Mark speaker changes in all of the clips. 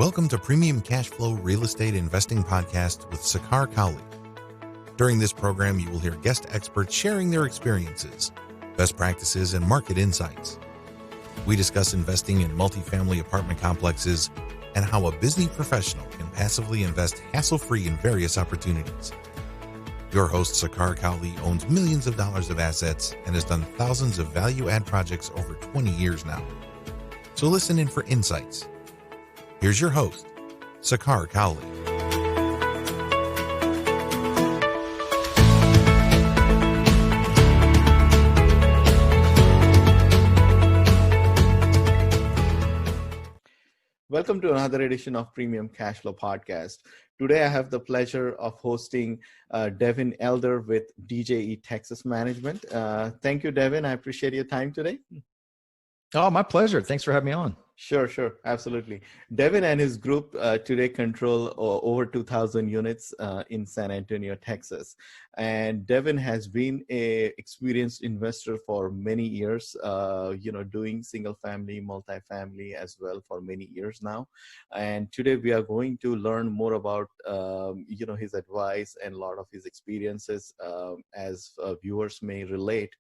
Speaker 1: Welcome to Premium Cashflow Real Estate Investing Podcast with Sakar Cowley. During this program, you will hear guest experts sharing their experiences, best practices, and market insights. We discuss investing in multifamily apartment complexes and how a busy professional can passively invest hassle-free in various opportunities. Your host, Sakar Cowley, owns millions of dollars of assets and has done thousands of value-add projects over 20 years now. So listen in for insights. Here's your host, Sakar Cowley.
Speaker 2: Welcome to another edition of Premium Cashflow Podcast. Today, I have the pleasure of hosting Devin Elder with DJE Texas Management. Thank you, Devin. I appreciate your time today.
Speaker 3: Oh, my pleasure. Thanks for having me on.
Speaker 2: Sure. Absolutely. Devin and his group today control over 2,000 units in San Antonio, Texas. And Devin has been an experienced investor for many years, doing single family, multifamily as well for many years now. And today we are going to learn more about, his advice and a lot of his experiences as viewers may relate.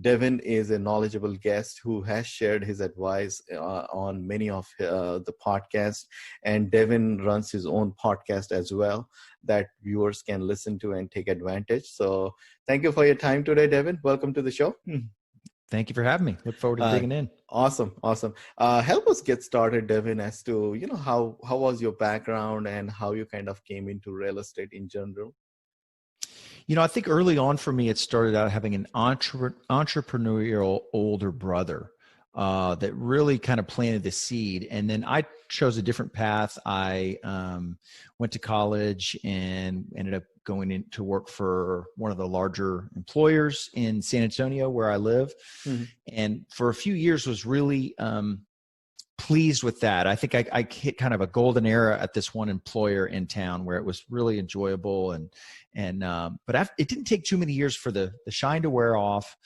Speaker 2: Devin is a knowledgeable guest who has shared his advice on many of the podcasts, and Devin runs his own podcast as well that viewers can listen to and take advantage. So thank you for your time today, Devin. Welcome to the show.
Speaker 3: Thank you for having me. Look forward to digging in.
Speaker 2: Awesome. Help us get started, Devin, as to, how was your background and how you kind of came into real estate in general?
Speaker 3: I think early on for me, it started out having an entrepreneurial older brother that really kind of planted the seed. And then I chose a different path. I went to college and ended up going in to work for one of the larger employers in San Antonio where I live. Mm-hmm. And for a few years was really pleased with that. I think I hit kind of a golden era at this one employer in town where it was really enjoyable. But it didn't take too many years for the shine to wear off.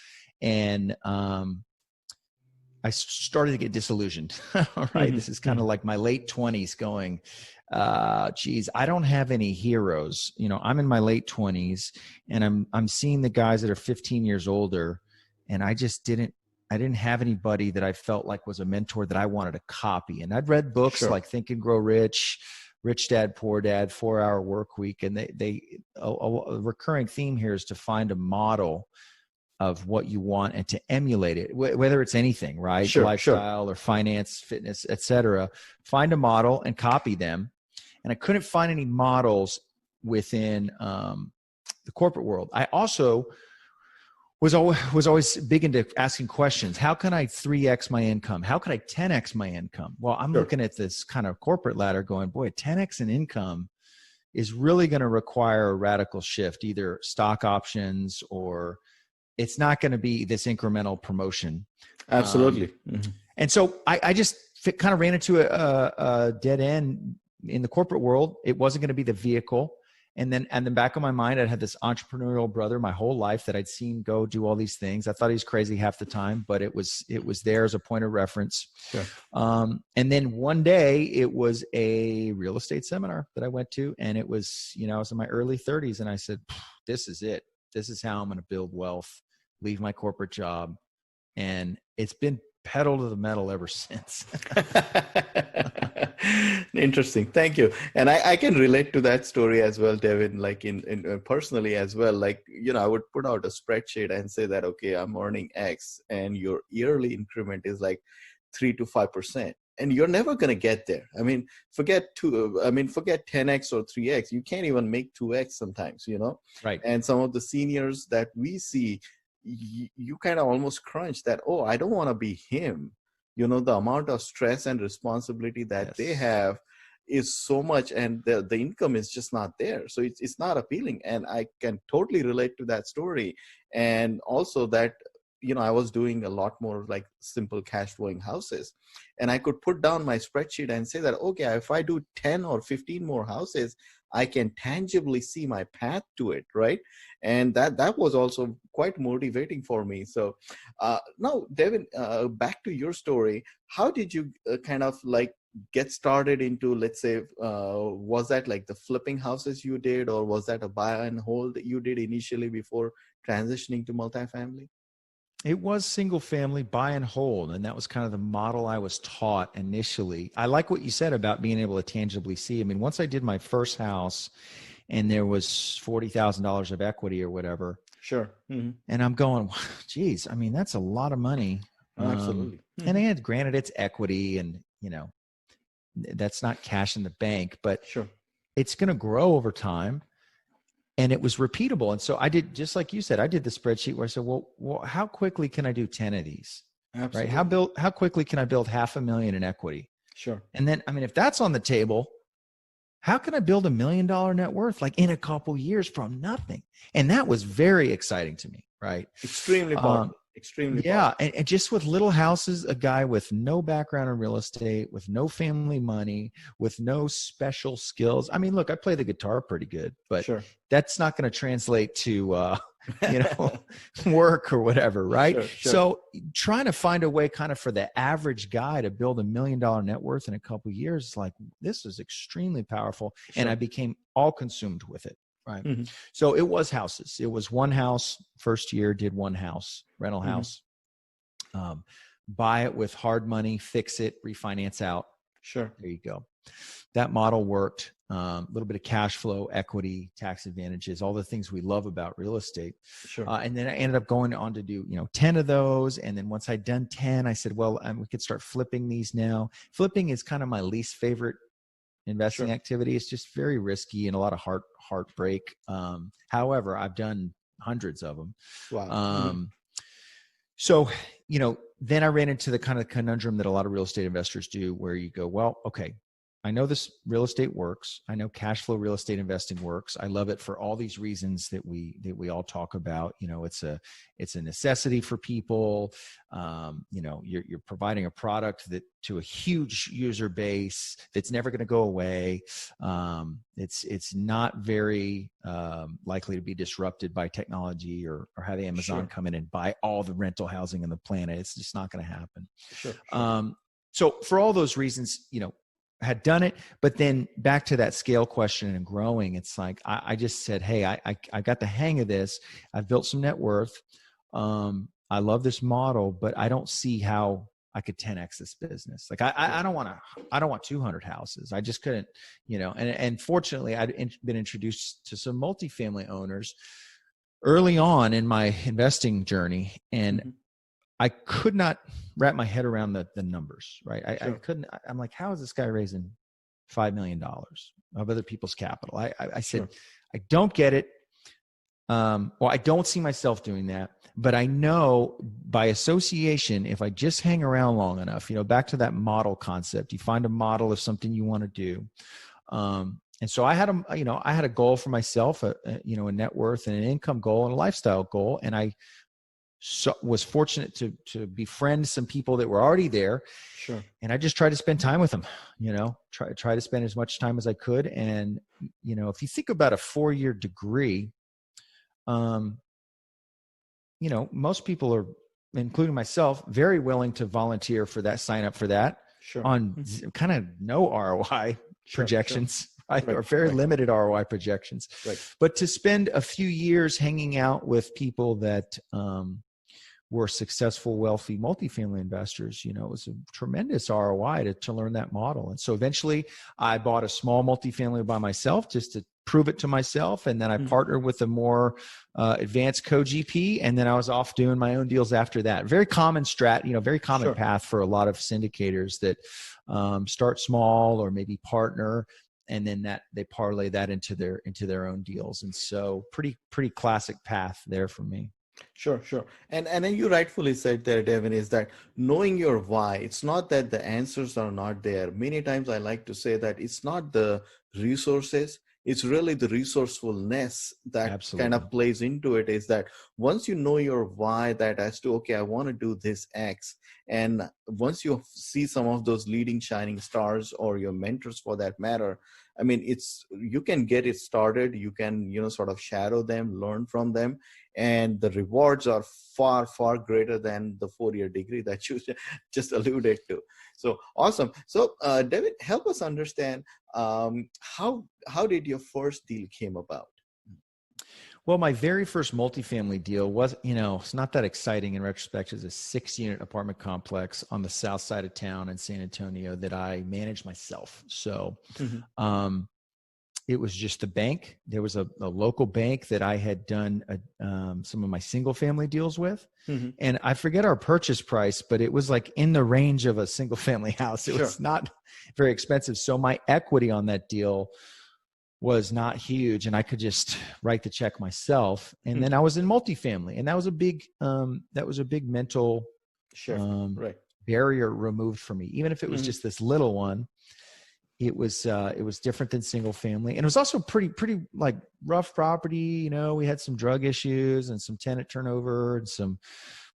Speaker 3: And I started to get disillusioned. All right. This is kind of like my late 20s going, I don't have any heroes. I'm in my late 20s and I'm seeing the guys that are 15 years older. And I didn't have anybody that I felt like was a mentor that I wanted to copy. And I'd read books like Think and Grow Rich, Rich Dad, Poor Dad, 4-Hour Work Week. And a recurring theme here is to find a model of what you want and to emulate it, whether it's anything, right? Lifestyle or finance, fitness, etc. Find a model and copy them. And I couldn't find any models within the corporate world. I also was always big into asking questions. How can I 3X my income? How can I 10X my income? Well, I'm looking at this kind of corporate ladder going, boy, 10X in income is really going to require a radical shift, either stock options or it's not going to be this incremental promotion.
Speaker 2: Absolutely.
Speaker 3: And so I just kind of ran into a dead end in the corporate world. It wasn't going to be the vehicle. And then in the back of my mind, I had this entrepreneurial brother my whole life that I'd seen go do all these things. I thought he was crazy half the time, but it was there as a point of reference. Sure. And then one day it was a real estate seminar that I went to, and it was, I was in my early 30s, and I said, this is it. This is how I'm going to build wealth, leave my corporate job. And it's been pedal to the metal ever since.
Speaker 2: Interesting. Thank you. And I can relate to that story as well, Devin, like in personally as well. Like, I would put out a spreadsheet and say that, okay, I'm earning X and your yearly increment is like 3 to 5%. And you're never going to get there. Forget 10X or 3X. You can't even make 2X sometimes, Right. And some of the seniors that we see, you kind of almost crunch that, I don't want to be him. The amount of stress and responsibility that they have is so much, and the income is just not there. So it's not appealing. And I can totally relate to that story. And also that, I was doing a lot more like simple cash flowing houses, and I could put down my spreadsheet and say that, okay, if I do 10 or 15 more houses, I can tangibly see my path to it, right? And that was also quite motivating for me. So now, Devin, back to your story. How did you kind of like get started into, let's say, was that like the flipping houses you did, or was that a buy and hold that you did initially before transitioning to multifamily?
Speaker 3: It was single family buy and hold. And that was kind of the model I was taught initially. I like what you said about being able to tangibly see. I mean, once I did my first house and there was $40,000 of equity or whatever.
Speaker 2: Sure. Mm-hmm.
Speaker 3: And I'm going, geez, I mean, that's a lot of money.
Speaker 2: Absolutely.
Speaker 3: Mm-hmm. And granted, it's equity and, you know, that's not cash in the bank, but
Speaker 2: sure,
Speaker 3: it's going to grow over time. And it was repeatable. And so I did, just like you said, I did the spreadsheet where I said, well, how quickly can I do 10 of these?
Speaker 2: Absolutely.
Speaker 3: Right? How quickly can I build $500,000 in equity?
Speaker 2: Sure.
Speaker 3: And then, I mean, if that's on the table, how can I build $1 million net worth like in a couple years from nothing? And that was very exciting to me, right?
Speaker 2: Extremely powerful. Extremely powerful.
Speaker 3: And just with little houses, a guy with no background in real estate, with no family money, with no special skills. I mean, look, I play the guitar pretty good, but
Speaker 2: sure,
Speaker 3: that's not going to translate to, work or whatever. Right.
Speaker 2: Sure.
Speaker 3: So trying to find a way kind of for the average guy to build $1 million net worth in a couple of years, like this is extremely powerful. Sure. And I became all consumed with it. Right. Mm-hmm. So it was houses. It was one house. First year, did one house, rental house. Buy it with hard money, fix it, refinance out.
Speaker 2: Sure.
Speaker 3: There you go. That model worked. A little bit of cash flow, equity, tax advantages, all the things we love about real estate.
Speaker 2: Sure.
Speaker 3: And then I ended up going on to do, 10 of those. And then once I'd done 10, I said, well, we could start flipping these now. Flipping is kind of my least favorite investing activity. It's just very risky and a lot of heartbreak. However, I've done hundreds of them.
Speaker 2: Wow.
Speaker 3: So, then I ran into the kind of conundrum that a lot of real estate investors do, where you go, well, okay, I know this real estate works. I know cash flow real estate investing works. I love it for all these reasons that we all talk about. It's a necessity for people. You're providing a product that to a huge user base that's never going to go away. It's not very likely to be disrupted by technology or have Amazon come in and buy all the rental housing on the planet. It's just not going to happen.
Speaker 2: Sure.
Speaker 3: So for all those reasons, had done it, but then back to that scale question and growing, it's like, I just said, hey, I got the hang of this. I've built some net worth. I love this model, but I don't see how I could 10X this business. Like I don't want 200 houses. I just couldn't, and fortunately I'd been introduced to some multifamily owners early on in my investing journey. And I could not wrap my head around the numbers, right? I couldn't, I'm like, how is this guy raising $5 million of other people's capital? I said, I don't get it. Well, I don't see myself doing that, but I know by association, if I just hang around long enough, back to that model concept, you find a model of something you want to do. And so I had a goal for myself, a net worth and an income goal and a lifestyle goal. And I was fortunate to befriend some people that were already there.
Speaker 2: Sure.
Speaker 3: And I just tried to spend time with them, try to spend as much time as I could. And, if you think about a 4-year degree, most people are, including myself, very willing to volunteer for that, sign up for that on kind of no ROI projections. Right? Or very limited ROI projections.
Speaker 2: Right.
Speaker 3: But to spend a few years hanging out with people that were successful, wealthy multifamily investors, it was a tremendous ROI to learn that model. And so eventually I bought a small multifamily by myself just to prove it to myself. And then I partnered with a more advanced co-GP. And then I was off doing my own deals after that. Very common very common path for a lot of syndicators that start small or maybe partner. And then that they parlay that into their own deals. And so pretty classic path there for me.
Speaker 2: Sure. And then you rightfully said there, Devin, is that knowing your why, it's not that the answers are not there. Many times I like to say that it's not the resources, it's really the resourcefulness that kind of plays into it, is that once you know your why, that as to, okay, I want to do this X. And once you see some of those leading shining stars or your mentors for that matter, I mean, you can get it started. You can, sort of shadow them, learn from them. and the rewards are far, far greater than the 4-year degree that you just alluded to. So awesome. So Devin, help us understand how did your first deal came about?
Speaker 3: Well, my very first multifamily deal was, it's not that exciting in retrospect. It's a 6-unit apartment complex on the south side of town in San Antonio that I managed myself. So it was just the bank. There was a local bank that I had done some of my single family deals with. And I forget our purchase price, but it was like in the range of a single family house. It was not very expensive. So my equity on that deal was not huge, and I could just write the check myself. And then I was in multifamily, and that was a big mental barrier removed for me. Even if it was just this little one, it was different than single family, and it was also pretty like rough property. We had some drug issues and some tenant turnover and some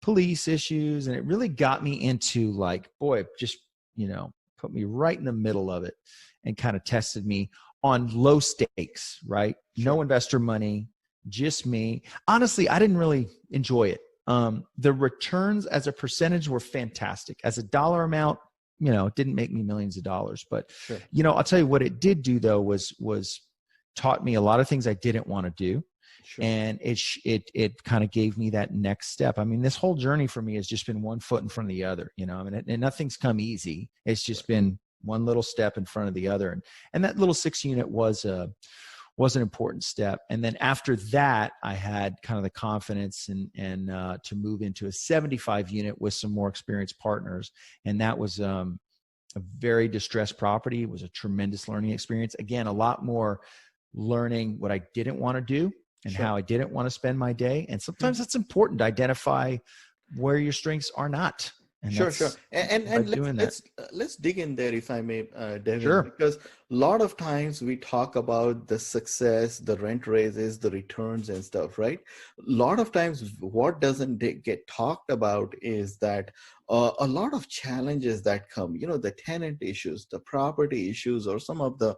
Speaker 3: police issues, and it really got me into just put me right in the middle of it and kind of tested me on low stakes, right? No investor money, just me. Honestly, I didn't really enjoy it. The returns as a percentage were fantastic. As a dollar amount, it didn't make me millions of dollars. But, I'll tell you what it did do though was taught me a lot of things I didn't want to do. And it kind of gave me that next step. I mean, this whole journey for me has just been one foot in front of the other, and nothing's come easy. It's just been one little step in front of the other. And that little 6-unit was an important step. And then after that, I had kind of the confidence and to move into a 75-unit with some more experienced partners. And that was a very distressed property. It was a tremendous learning experience. Again, a lot more learning what I didn't want to do and how I didn't want to spend my day. And sometimes it's important to identify where your strengths are not. And
Speaker 2: sure. And let's dig in there, if I may, Devin, because a lot of times we talk about the success, the rent raises, the returns and stuff, right? A lot of times what doesn't get talked about is that a lot of challenges that come, the tenant issues, the property issues, or some of the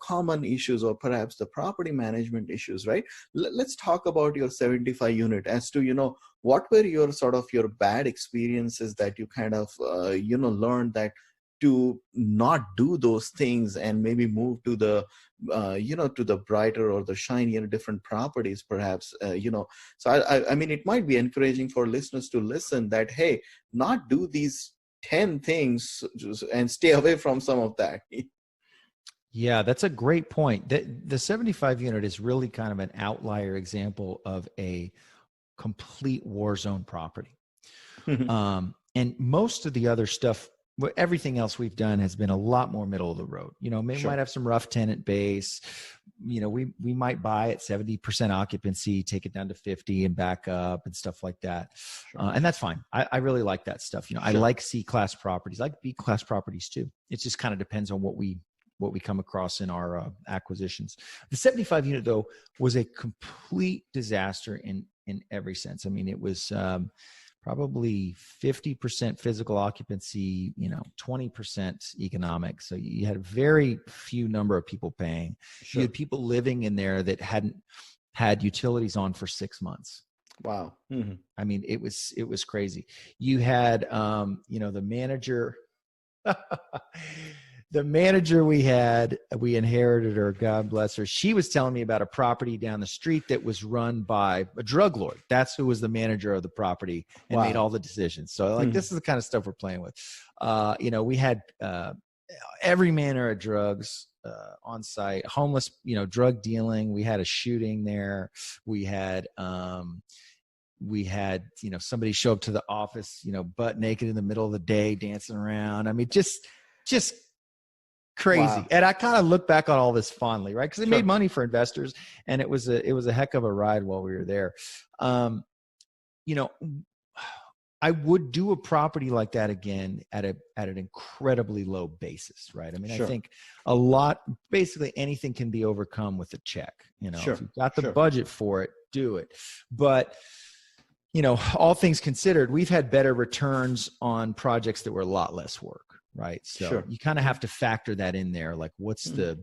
Speaker 2: common issues, or perhaps the property management issues, right? Let's talk about your 75 unit as to, what were your your bad experiences that you kind of, learned that to not do those things and maybe move to the, to the brighter or the shinier different properties, perhaps, So I mean, it might be encouraging for listeners to listen that, hey, not do these 10 things and stay away from some of that.
Speaker 3: Yeah, that's a great point. The 75 unit is really kind of an outlier example of a complete war zone property. And most of the other stuff, everything else we've done has been a lot more middle of the road. Might have some rough tenant base. We might buy at 70% occupancy, take it down to 50 and back up and stuff like that. And that's fine. I really like that stuff. I like C-class properties, I like B-class properties too. It just kind of depends on what we come across in our acquisitions. The 75 unit though was a complete disaster in every sense. I mean, it was probably 50% physical occupancy, 20% economic. So you had a very few number of people paying. You had people living in there that hadn't had utilities on for 6 months.
Speaker 2: Wow.
Speaker 3: I mean, it was crazy. You had, the manager, the manager we inherited her, God bless her. She was telling me about a property down the street that was run by a drug lord. That's who was the manager of the property and made all the decisions. So this is the kind of stuff we're playing with. We had every manner of drugs on site, homeless, drug dealing. We had a shooting there. We had somebody show up to the office, butt naked in the middle of the day, dancing around. I mean, just crazy. Wow. And I kind of look back on all this fondly, right? Because it made money for investors, and it was a heck of a ride while we were there. I would do a property like that again at an incredibly low basis, right? I mean, I think basically anything can be overcome with a check. If you've got the budget for it, do it. But all things considered, we've had better returns on projects that were a lot less work. Right. So you kind of have to factor that in there. Like what's the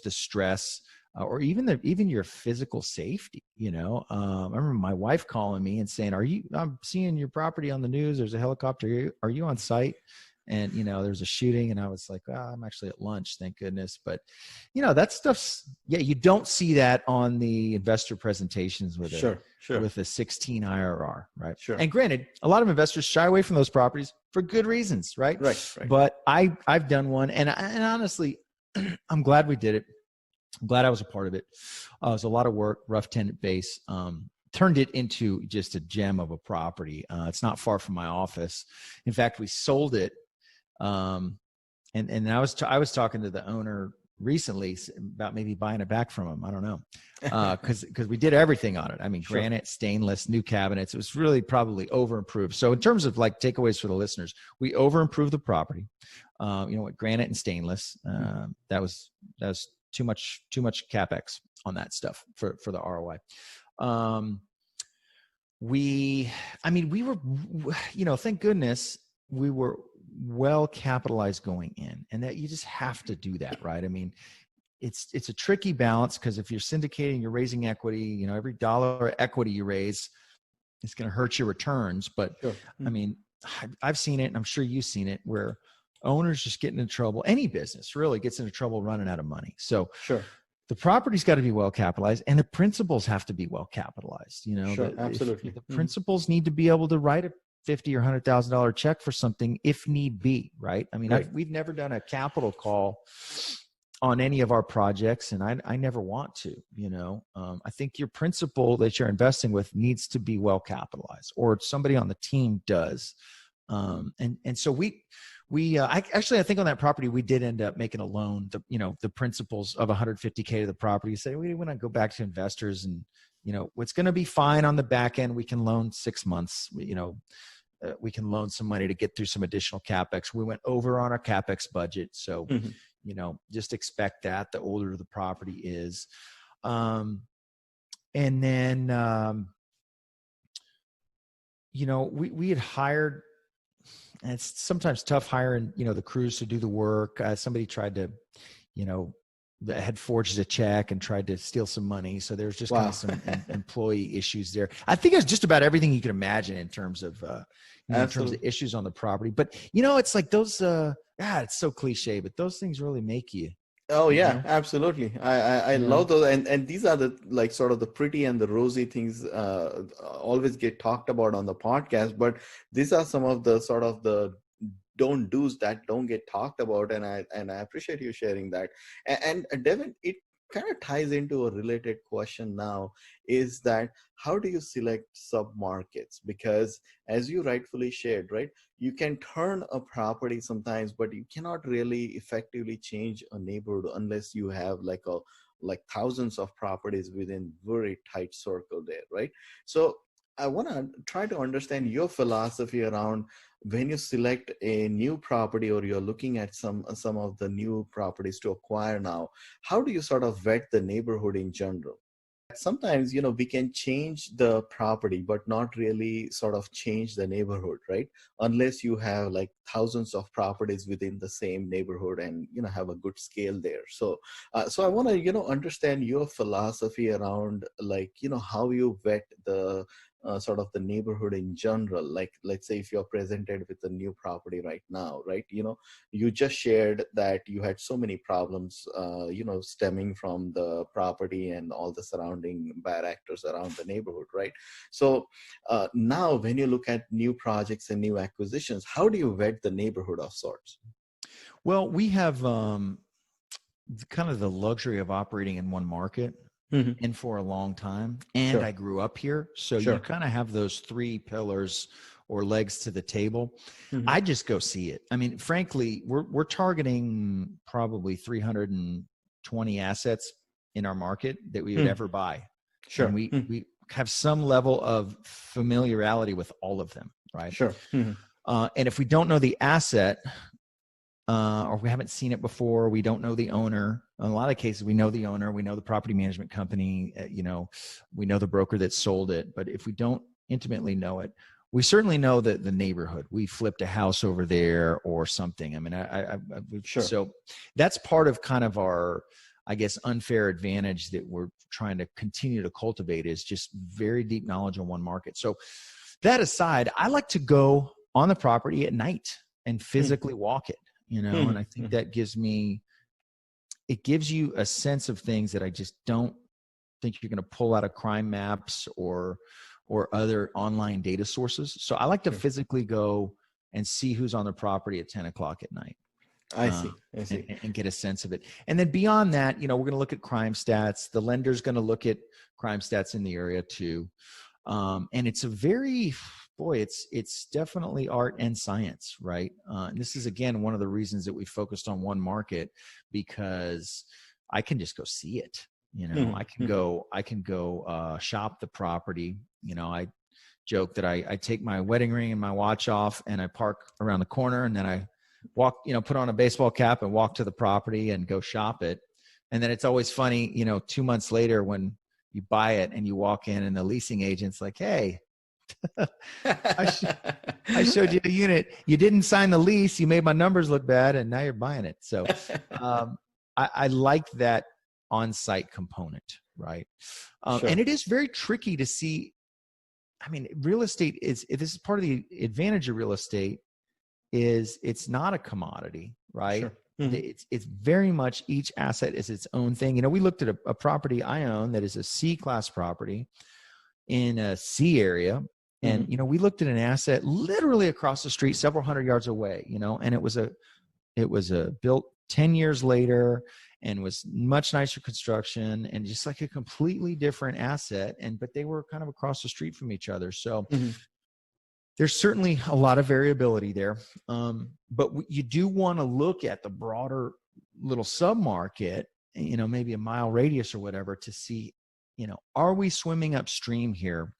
Speaker 3: stress? or even your physical safety. I remember my wife calling me and saying, I'm seeing your property on the news. There's a helicopter. Are you on site? And, there's a shooting, and I was like, I'm actually at lunch, thank goodness. But, that stuff's, you don't see that on the investor presentations with with a 16 IRR, right?
Speaker 2: Sure.
Speaker 3: And granted, a lot of investors shy away from those properties for good reasons, right?
Speaker 2: Right.
Speaker 3: But I've done one, and honestly, I'm glad we did it. I'm glad I was a part of it. It was a lot of work, rough tenant base. Turned it into just a gem of a property. It's not far from my office. In fact, we sold it. And I was talking to the owner recently about maybe buying it back from him. I don't know. Cause we did everything on it. I mean, granite, stainless, new cabinets. It was really probably over improved. So in terms of like takeaways for the listeners, we over improved the property, with granite and stainless. That was too much CapEx on that stuff for the ROI. We were, thank goodness we were well capitalized going in, and that you just have to do that, right? I mean, it's a tricky balance, because if you're syndicating, you're raising equity, every dollar of equity you raise, it's going to hurt your returns. But I mean, I've seen it, and I'm sure you've seen it, where owners just get into trouble. Any business really gets into trouble running out of money. So the property's got to be well capitalized, and the principals have to be well capitalized.
Speaker 2: Absolutely.
Speaker 3: The principals need to be able to write a $50,000 or $100,000 check for something if need be, right? I mean, we've never done a capital call on any of our projects, and I never want to. I think your principal that you're investing with needs to be well capitalized, or somebody on the team does. And so I think on that property, we did end up making a loan, the principals of $150K to the property. Say, we want to go back to investors, and, what's going to be fine on the back end. We can loan 6 months, we can loan some money to get through some additional CapEx. We went over on our CapEx budget. So, just expect that the older the property is. And then, we had hired, and it's sometimes tough hiring, the crews to do the work. Somebody tried to, had forged a check and tried to steal some money. So there's just kind of some employee issues there. I think it's just about everything you can imagine in terms of, in terms of issues on the property. But, it's like those, it's so cliche, but those things really make you.
Speaker 2: Oh yeah, absolutely. I love those. And these are the, like, sort of the pretty and the rosy things always get talked about on the podcast, but these are some of the sort of the don't do's that don't get talked about. And I appreciate you sharing that. And Devin, it kind of ties into a related question now, is that how do you select sub-markets? Because as you rightfully shared, right, you can turn a property sometimes, but you cannot really effectively change a neighborhood unless you have like thousands of properties within very tight circle there, right? So I want to try to understand your philosophy around when you select a new property, or you're looking at some of the new properties to acquire now. How do you sort of vet the neighborhood in general? Sometimes, we can change the property, but not really sort of change the neighborhood, right? Unless you have like thousands of properties within the same neighborhood and, have a good scale there. So I want to, understand your philosophy around, like, how you vet the sort of the neighborhood in general. Like, let's say if you're presented with a new property right now, right? You just shared that you had so many problems, stemming from the property and all the surrounding bad actors around the neighborhood, right? So now when you look at new projects and new acquisitions, how do you vet the neighborhood of sorts?
Speaker 3: Well, we have kind of the luxury of operating in one market. And for a long time. And I grew up here. So you kind of have those three pillars or legs to the table. I just go see it. I mean, frankly, we're targeting probably 320 assets in our market that we would ever buy. And we have some level of familiarity with all of them, right? And if we don't know the asset, or we haven't seen it before, we don't know the owner. In a lot of cases, we know the owner, we know the property management company, we know the broker that sold it. But if we don't intimately know it, we certainly know that the neighborhood. We flipped a house over there or something. I mean, so that's part of kind of our I guess, unfair advantage that we're trying to continue to cultivate is just very deep knowledge on one market. So that aside, I like to go on the property at night and physically walk it, and I think that gives you a sense of things that I just don't think you're going to pull out of crime maps or other online data sources. So I like to physically go and see who's on the property at 10 o'clock at night.
Speaker 2: I see.
Speaker 3: And get a sense of it. And then beyond that, we're going to look at crime stats. The lender's going to look at crime stats in the area too. And it's it's definitely art and science, right? And this is, again, one of the reasons that we focused on one market, because I can just go see it. I can go shop the property. I joke that I take my wedding ring and my watch off and I park around the corner, and then I walk, put on a baseball cap and walk to the property and go shop it. And then it's always funny, 2 months later when you buy it and you walk in and the leasing agent's like, hey, I showed you the unit. You didn't sign the lease. You made my numbers look bad and now you're buying it. So I like that on-site component, right?
Speaker 2: Sure.
Speaker 3: And it is very tricky to see. I mean, real estate this is part of the advantage of real estate is it's not a commodity, right?
Speaker 2: Sure.
Speaker 3: It's very much each asset is its own thing. We looked at a property I own that is a C-class property in a C area. And, we looked at an asset literally across the street, several hundred yards away, and it was built 10 years later and was much nicer construction and just like a completely different asset. But they were kind of across the street from each other. So there's certainly a lot of variability there. But you do want to look at the broader little sub-market, maybe a mile radius or whatever, to see, are we swimming upstream here?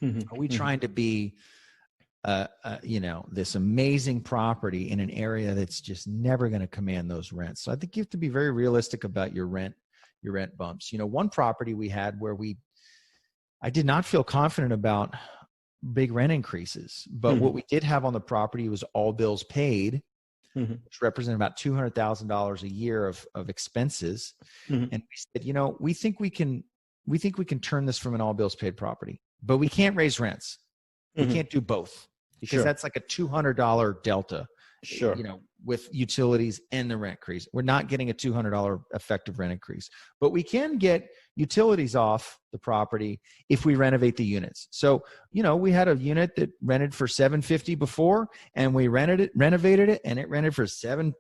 Speaker 3: Are we trying to be, this amazing property in an area that's just never going to command those rents? So I think you have to be very realistic about your rent bumps. One property we had where I did not feel confident about big rent increases, but what we did have on the property was all bills paid, which represent about $200,000 a year of expenses. And we said, we think we can turn this from an all bills paid property, but we can't raise rents. We can't do both because that's like a $200 delta, with utilities and the rent increase. We're not getting a $200 effective rent increase, but we can get utilities off the property if we renovate the units. So, we had a unit that rented for $750 before, and we renovated it, and it rented for $760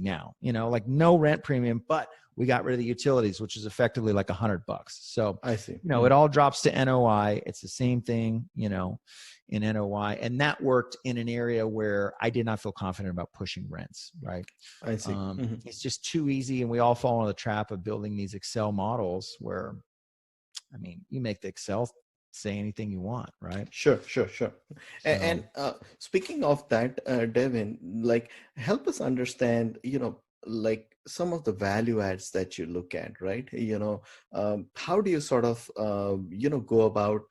Speaker 3: now, like no rent premium, but we got rid of the utilities, which is effectively like $100. So
Speaker 2: I see.
Speaker 3: It all drops to NOI. It's the same thing, in NOI. And that worked in an area where I did not feel confident about pushing rents, right?
Speaker 2: I see.
Speaker 3: It's just too easy. And we all fall into the trap of building these Excel models where, you make the Excel say anything you want, right?
Speaker 2: Sure. And speaking of that, Devin, help us understand, some of the value adds that you look at, right? How do you sort of, go about,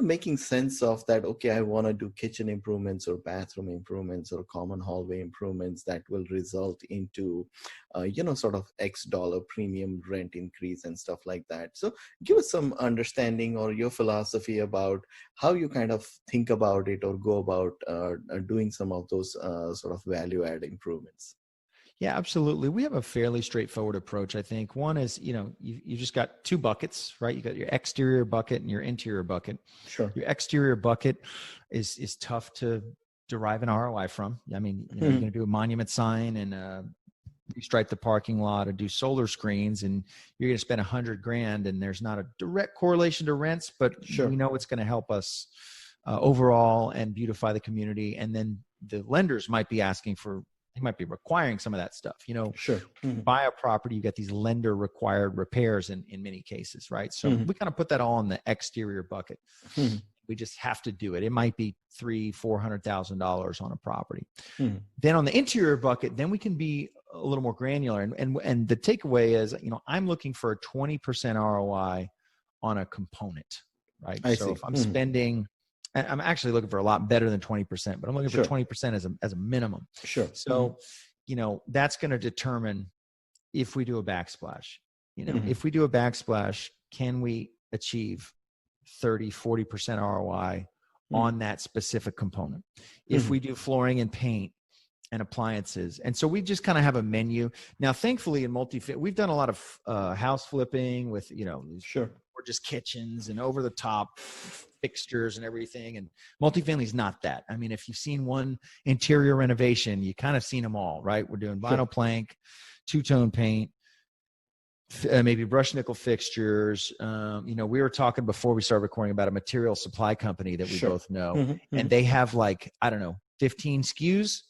Speaker 2: making sense of that? Okay, I want to do kitchen improvements or bathroom improvements or common hallway improvements that will result into, sort of X dollar premium rent increase and stuff like that. So give us some understanding or your philosophy about how you kind of think about it or go about doing some of those sort of value add improvements.
Speaker 3: Yeah, absolutely. We have a fairly straightforward approach. I think one is, you just got two buckets, right? You got your exterior bucket and your interior bucket.
Speaker 2: Sure.
Speaker 3: Your exterior bucket is tough to derive an ROI from. You're going to do a monument sign and restripe the parking lot or do solar screens, and you're going to spend $100,000, and there's not a direct correlation to rents, but we know it's going to help us overall and beautify the community. And then the lenders might be he might be requiring some of that stuff,
Speaker 2: Sure.
Speaker 3: Buy a property, you got these lender required repairs in many cases, right? So we kind of put that all in the exterior bucket. We just have to do it. It might be $300,000-$400,000 on a property. Then on the interior bucket, then we can be a little more granular. And the takeaway is, I'm looking for a 20% ROI on a component, right? If I'm spending, I'm actually looking for a lot better than 20%, but I'm looking for 20% as a minimum.
Speaker 2: Sure.
Speaker 3: So, that's going to determine, if we do a backsplash,
Speaker 2: Mhm.
Speaker 3: if we do a backsplash, can we achieve 30, 40% ROI on that specific component? If we do flooring and paint and appliances. And so we just kind of have a menu. Now, thankfully in we've done a lot of house flipping with, these
Speaker 2: Sure.
Speaker 3: gorgeous kitchens and over the top fixtures and everything. And multifamily is not that. I mean, if you've seen one interior renovation, you kind of seen them all, right? We're doing vinyl plank, two-tone paint, maybe brush nickel fixtures. We were talking before we started recording about a material supply company that we both know, and they have 15 SKUs.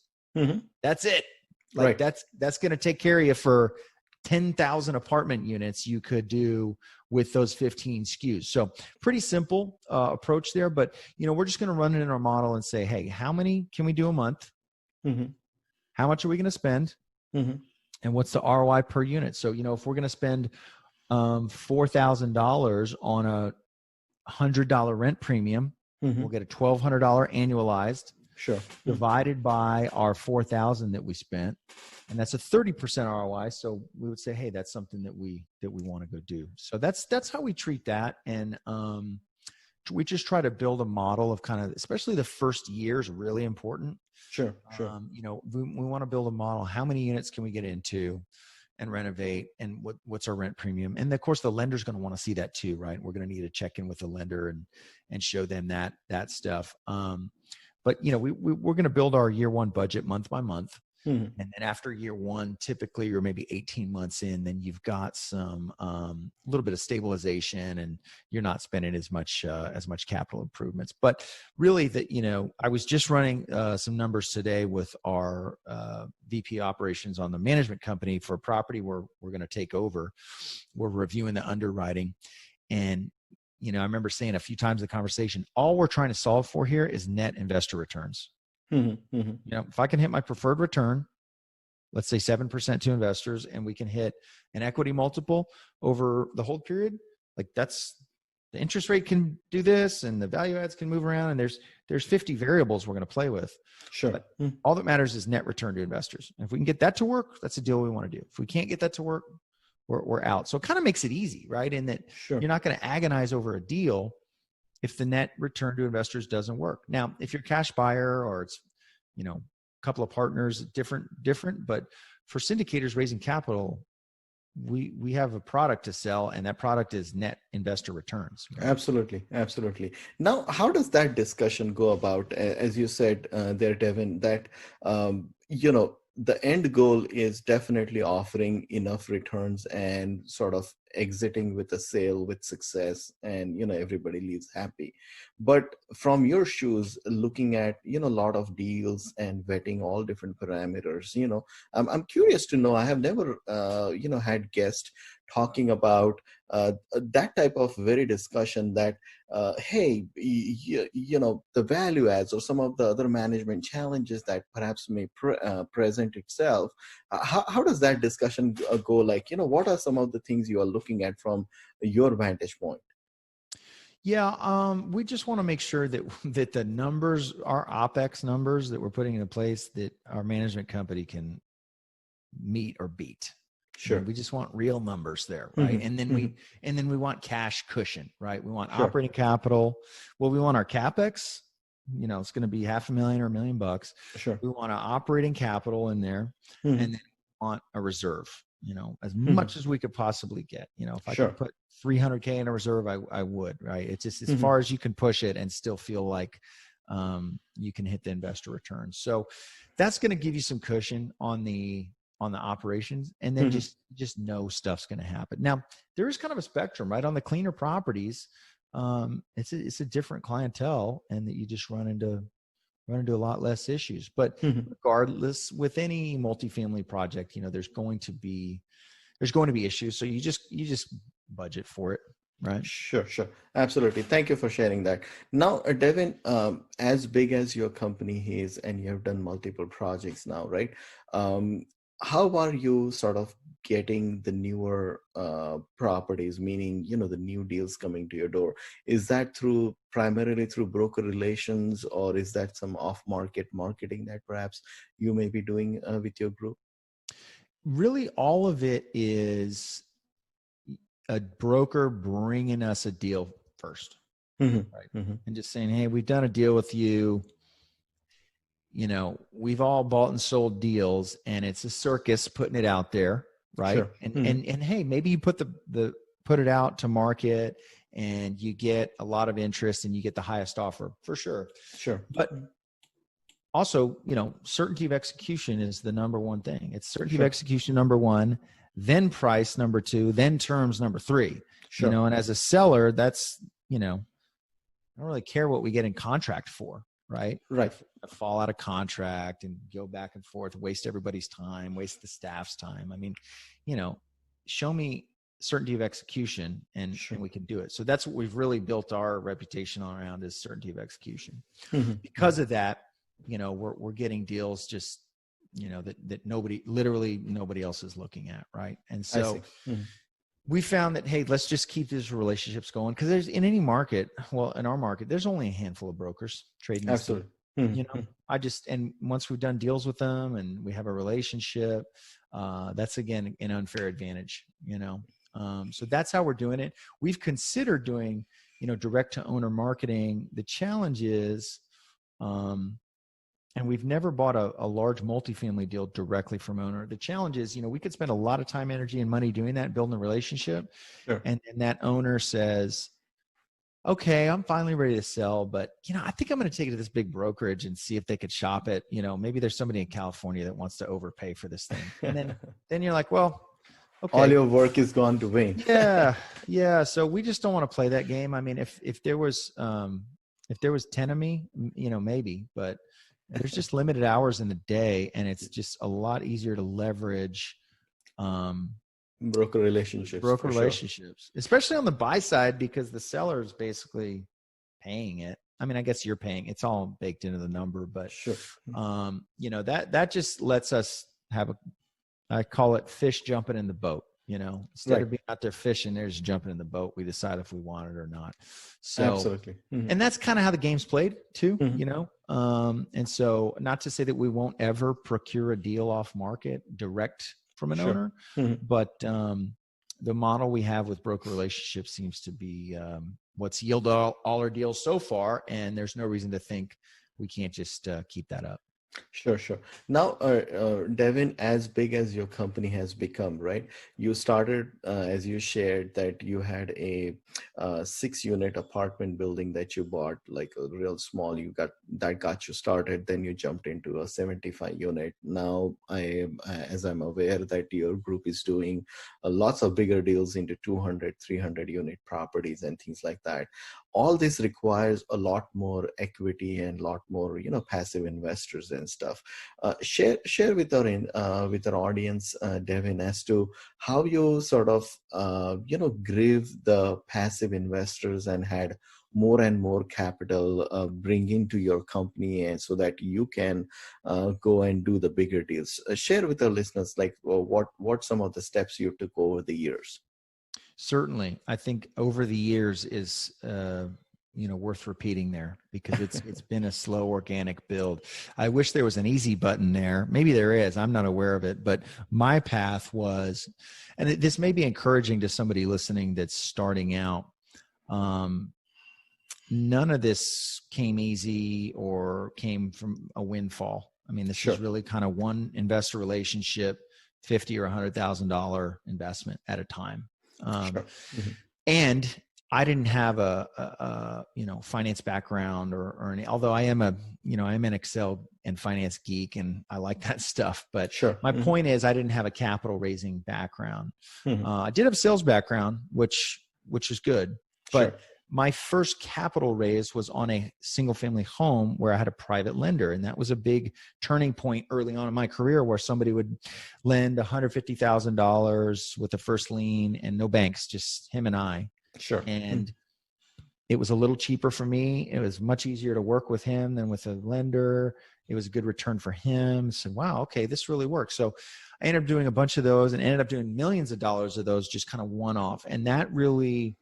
Speaker 3: That's it. That's going to take care of you for 10,000 apartment units you could do with those 15 SKUs. So pretty simple approach there, but we're just going to run it in our model and say, hey, how many can we do a month? How much are we going to spend? And what's the ROI per unit? So, if we're going to spend $4,000 on a $100 rent premium, we'll get a $1,200 annualized.
Speaker 2: Sure.
Speaker 3: Divided by our 4,000 that we spent, and that's a 30% ROI. So we would say, hey, that's something that we want to go do. So that's how we treat that, and we just try to build a model of kind of, especially the first year is really important.
Speaker 2: Sure.
Speaker 3: We want to build a model. How many units can we get into and renovate, and what's our rent premium? And of course, the lender's going to want to see that too, right? We're going to need to check in with the lender and show them that stuff. But we're going to build our year one budget month by month. And then after year one, typically, or maybe 18 months in, then you've got some little bit of stabilization, and you're not spending as much capital improvements. But really, I was just running some numbers today with our VP operations on the management company for a property we're going to take over. We're reviewing the underwriting, and I remember saying a few times in the conversation, all we're trying to solve for here is net investor returns. If I can hit my preferred return, let's say 7% to investors, and we can hit an equity multiple over the hold period, that's the interest rate can do this, and the value adds can move around, and there's 50 variables we're going to play with.
Speaker 2: Sure.
Speaker 3: But all that matters is net return to investors. And if we can get that to work, that's a deal we want to do. If we can't get that to work, we're out. So it kind of makes it easy, right? In that you're not going to agonize over a deal if the net return to investors doesn't work. Now, if you're a cash buyer, or it's, a couple of partners, different, but for syndicators raising capital, we have a product to sell, and that product is net investor returns. Right?
Speaker 2: Absolutely. Now, how does that discussion go about? As you said there, Devin, that, the end goal is definitely offering enough returns and sort of exiting with a sale with success, and everybody leaves happy. But from your shoes, looking at a lot of deals and vetting all different parameters, I'm curious to know. I have never had guests talking about that type of very discussion that hey, the value adds or some of the other management challenges that perhaps may present itself. How does that discussion go? What are some of the things you are looking at from your vantage point?
Speaker 3: Yeah, we just want to make sure that the numbers, our OpEx numbers that we're putting into place, that our management company can meet or beat.
Speaker 2: Sure.
Speaker 3: We just want real numbers there, right? And then we want cash cushion, right? We want operating capital. Well, we want our CapEx. It's going to be $500,000 or $1 million.
Speaker 2: Sure.
Speaker 3: We want an operating capital in there, and then we want a reserve. As much as we could possibly get. If I could put $300K in a reserve, I would, right? It's just as far as you can push it and still feel like you can hit the investor returns. So that's going to give you some cushion on the operations, and then just know stuff's going to happen. Now, there is kind of a spectrum, right? On the cleaner properties, it's a different clientele, and that you just run into a lot less issues. But regardless, with any multifamily project, there's going to be issues. So you just budget for it, right?
Speaker 2: Sure. Absolutely. Thank you for sharing that. Now, Devin, as big as your company is, and you have done multiple projects now, right? How are you sort of getting the newer properties, meaning, the new deals coming to your door? Is that primarily through broker relations, or is that some off-market marketing that perhaps you may be doing with your group?
Speaker 3: really all of it is a broker bringing us a deal first, right? And just saying, hey, we've done a deal with you. You know, we've all bought and sold deals, and it's a circus putting it out there, right?
Speaker 2: Sure.
Speaker 3: And hey, maybe you put put it out to market, and you get a lot of interest, and you get the highest offer for sure.
Speaker 2: Sure.
Speaker 3: But also, you know, certainty of execution is the number one thing. It's certainty of execution number one, then price number two, then terms number three.
Speaker 2: Sure.
Speaker 3: You know, and as a seller, that's, you know, I don't really care what we get in contract for, right?
Speaker 2: Right.
Speaker 3: Fall out of contract and go back and forth, waste everybody's time, waste the staff's time. I mean, you know, show me certainty of execution and we can do it. So that's what we've really built our reputation on around, is certainty of execution. Because of that, you know, we're getting deals just, you know, that literally nobody else is looking at. Right. And so we found that, hey, let's just keep these relationships going. Cause there's in any market, well, in our market, there's only a handful of brokers trading.
Speaker 2: Absolutely.
Speaker 3: You know, and once we've done deals with them and we have a relationship, that's again, an unfair advantage, you know? So that's how we're doing it. We've considered doing, you know, direct to owner marketing. The challenge is, and we've never bought a large multifamily deal directly from owner. The challenge is, you know, we could spend a lot of time, energy, and money doing that, building a relationship. And that owner says, okay, I'm finally ready to sell, but, you know, I think I'm going to take it to this big brokerage and see if they could shop it. You know, maybe there's somebody in California that wants to overpay for this thing. And then you're like, well, okay.
Speaker 2: All your work is gone to vain.
Speaker 3: Yeah. So we just don't want to play that game. I mean, if there was 10 of me, you know, maybe, but there's just limited hours in the day, and it's just a lot easier to leverage
Speaker 2: broker relationships,
Speaker 3: especially on the buy side, because the seller is basically paying it. I mean, I guess you're paying, it's all baked into the number, but you know, that just lets us have I call it fish jumping in the boat. You know, instead of being out there fishing, they're just jumping in the boat. We decide if we want it or not. So,
Speaker 2: absolutely.
Speaker 3: And that's kind of how the game's played too, you know? And so not to say that we won't ever procure a deal off market direct from an owner, but the model we have with broker relationships seems to be what's yielded all our deals so far. And there's no reason to think we can't just keep that up.
Speaker 2: Sure. Now, Devin, as big as your company has become, right? You started, as you shared, that you had a 6-unit apartment building that you bought, like a real small. That got you started. Then you jumped into a 75-unit. Now, as I'm aware that your group is doing lots of bigger deals into 200, 300-unit properties and things like that. All this requires a lot more equity and a lot more, you know, passive investors and stuff. Share with our audience, Devin, as to how you sort of you know, grieve the passive investors and had more and more capital bring into your company, and so that you can go and do the bigger deals. Share with our listeners, like, what some of the steps you took over the years.
Speaker 3: Certainly. I think over the years is, you know, worth repeating there, because it's been a slow organic build. I wish there was an easy button there. Maybe there is. I'm not aware of it, but my path was, and this may be encouraging to somebody listening that's starting out. None of this came easy or came from a windfall. I mean, this is really kind of one investor relationship, $50,000 or $100,000 investment at a time. And I didn't have a you know, finance background or any, although I am I'm an Excel and finance geek and I like that stuff. But my point is, I didn't have a capital raising background. I did have a sales background, which is good. But my first capital raise was on a single family home where I had a private lender. And that was a big turning point early on in my career, where somebody would lend $150,000 with the first lien and no banks, just him and I. And it was a little cheaper for me. It was much easier to work with him than with a lender. It was a good return for him. So, wow, okay, this really works. So I ended up doing a bunch of those and ended up doing millions of dollars of those, just kind of one-off. And that really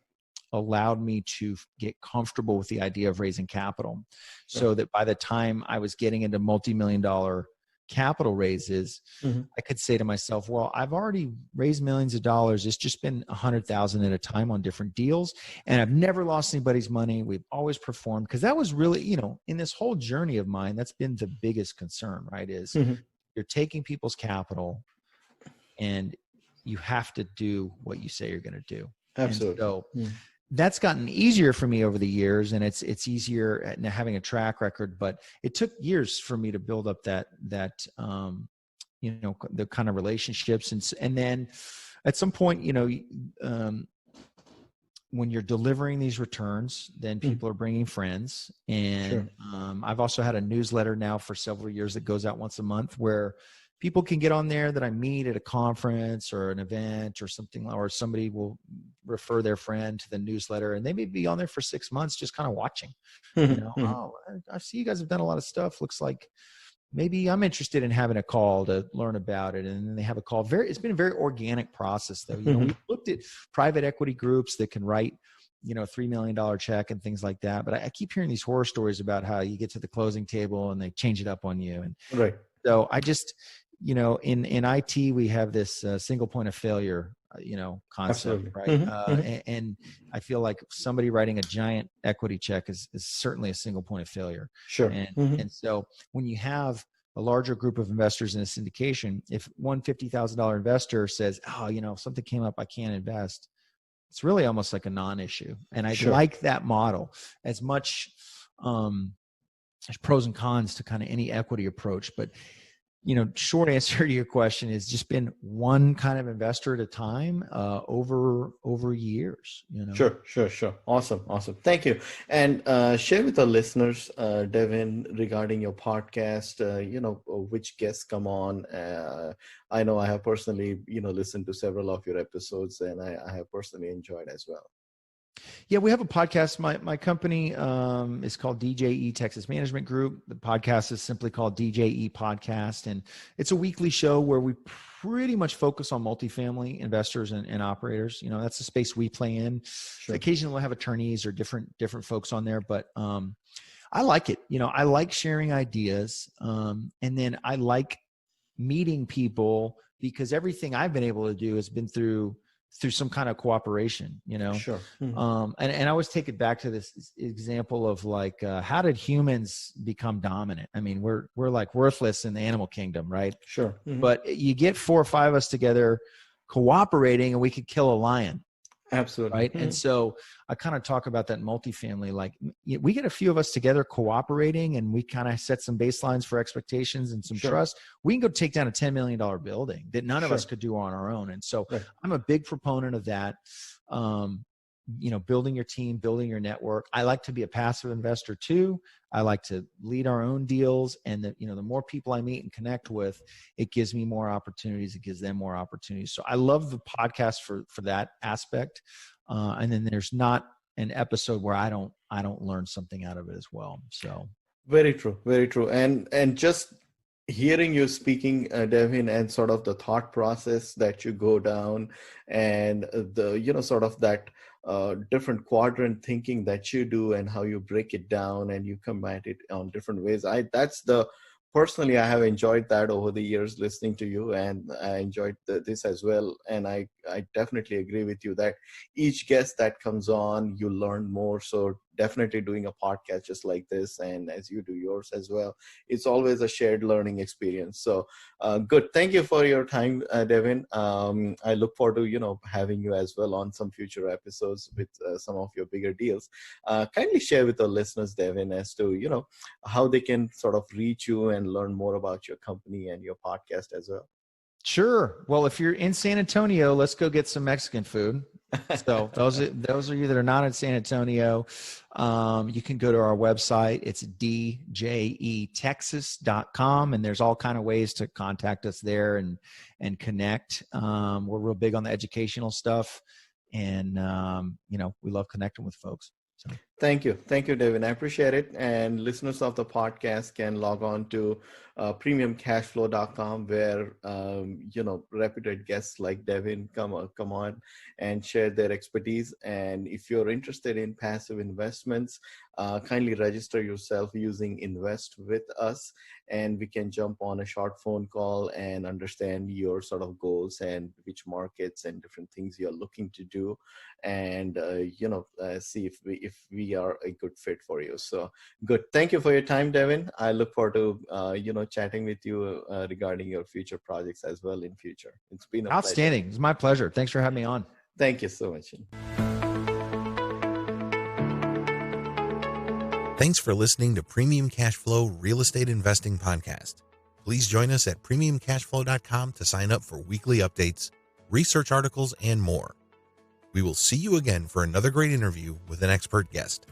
Speaker 3: allowed me to get comfortable with the idea of raising capital, so that by the time I was getting into multi-million-dollar capital raises, I could say to myself, well, I've already raised millions of dollars. It's just been 100,000 at a time on different deals. And I've never lost anybody's money. We've always performed, because that was really, in this whole journey of mine, that's been the biggest concern, right? Is you're taking people's capital and you have to do what you say you're going to do.
Speaker 2: Absolutely.
Speaker 3: And so that's gotten easier for me over the years, and it's easier at having a track record, but it took years for me to build up that the kind of relationships. And then at some point, when you're delivering these returns, then people are bringing friends. And I've also had a newsletter now for several years that goes out once a month, where people can get on there that I meet at a conference or an event or something, or somebody will refer their friend to the newsletter, and they may be on there for 6 months, just kind of watching, oh, I see you guys have done a lot of stuff. Looks like maybe I'm interested in having a call to learn about it. And then they have a call. It's been a very organic process, though. We've looked at private equity groups that can write, $3 million check and things like that. But I keep hearing these horror stories about how you get to the closing table and they change it up on you. And
Speaker 2: right.
Speaker 3: So I just, in IT, we have this single point of failure, concept,
Speaker 2: Absolutely.
Speaker 3: right? And I feel like somebody writing a giant equity check is certainly a single point of failure.
Speaker 2: Sure.
Speaker 3: And so when you have a larger group of investors in a syndication, if one $50,000 investor says, oh, something came up, I can't invest, it's really almost like a non-issue. And I like that model as much. There's pros and cons to kind of any equity approach, but short answer to your question is just been one kind of investor at a time, over years.
Speaker 2: Sure. Awesome. Thank you. And share with our listeners, Devin, regarding your podcast. Which guests come on. I know I have personally, listened to several of your episodes, and I have personally enjoyed as well.
Speaker 3: Yeah, we have a podcast. My company is called DJE Texas Management Group. The podcast is simply called DJE Podcast. And it's a weekly show where we pretty much focus on multifamily investors and operators. That's the space we play in. Sure. Occasionally we'll have attorneys or different folks on there, but I like it. I like sharing ideas. And then I like meeting people, because everything I've been able to do has been through some kind of cooperation,
Speaker 2: Sure.
Speaker 3: And I always take it back to this example of like, how did humans become dominant? I mean, we're like worthless in the animal kingdom, right?
Speaker 2: Sure.
Speaker 3: But you get 4 or 5 of us together cooperating and we could kill a lion.
Speaker 2: Absolutely.
Speaker 3: Right. And so I kind of talk about that in multifamily, like we get a few of us together cooperating, and we kind of set some baselines for expectations and some trust. We can go take down a $10 million building that none of us could do on our own. And so I'm a big proponent of that. Building your team, building your network. I like to be a passive investor too. I like to lead our own deals, and the more people I meet and connect with, it gives me more opportunities. It gives them more opportunities. So I love the podcast for that aspect. And then there's not an episode where I don't learn something out of it as well. So
Speaker 2: very true. And just hearing you speaking, Devin, and sort of the thought process that you go down, and the sort of that different quadrant thinking that you do, and how you break it down and you combine it on different ways. Personally, I have enjoyed that over the years listening to you, and I enjoyed this as well. And I definitely agree with you that each guest that comes on, you learn more. So definitely doing a podcast just like this, and as you do yours as well, it's always a shared learning experience. So good. Thank you for your time, Devin. I look forward to, having you as well on some future episodes with some of your bigger deals. Kindly share with our listeners, Devin, as to, how they can sort of reach you and learn more about your company and your podcast as well.
Speaker 3: Sure. Well, if you're in San Antonio, let's go get some Mexican food. So those of you that are not in San Antonio, you can go to our website. It's djetexas.com, and there's all kind of ways to contact us there and connect. We're real big on the educational stuff, and we love connecting with folks. So.
Speaker 2: Thank you. Thank you, Devin. I appreciate it. And listeners of the podcast can log on to premiumcashflow.com where, reputed guests like Devin come on and share their expertise. And if you're interested in passive investments, kindly register yourself using Invest with us, and we can jump on a short phone call and understand your sort of goals and which markets and different things you're looking to do, and see if we are a good fit for you. So good. Thank you for your time, Devin. I look forward to chatting with you regarding your future projects as well in future. It's been
Speaker 3: outstanding.
Speaker 2: Pleasure.
Speaker 3: It's my pleasure. Thanks for having me on.
Speaker 2: Thank you so much.
Speaker 1: Thanks for listening to Premium Cashflow Real Estate Investing Podcast. Please join us at premiumcashflow.com to sign up for weekly updates, research articles, and more. We will see you again for another great interview with an expert guest.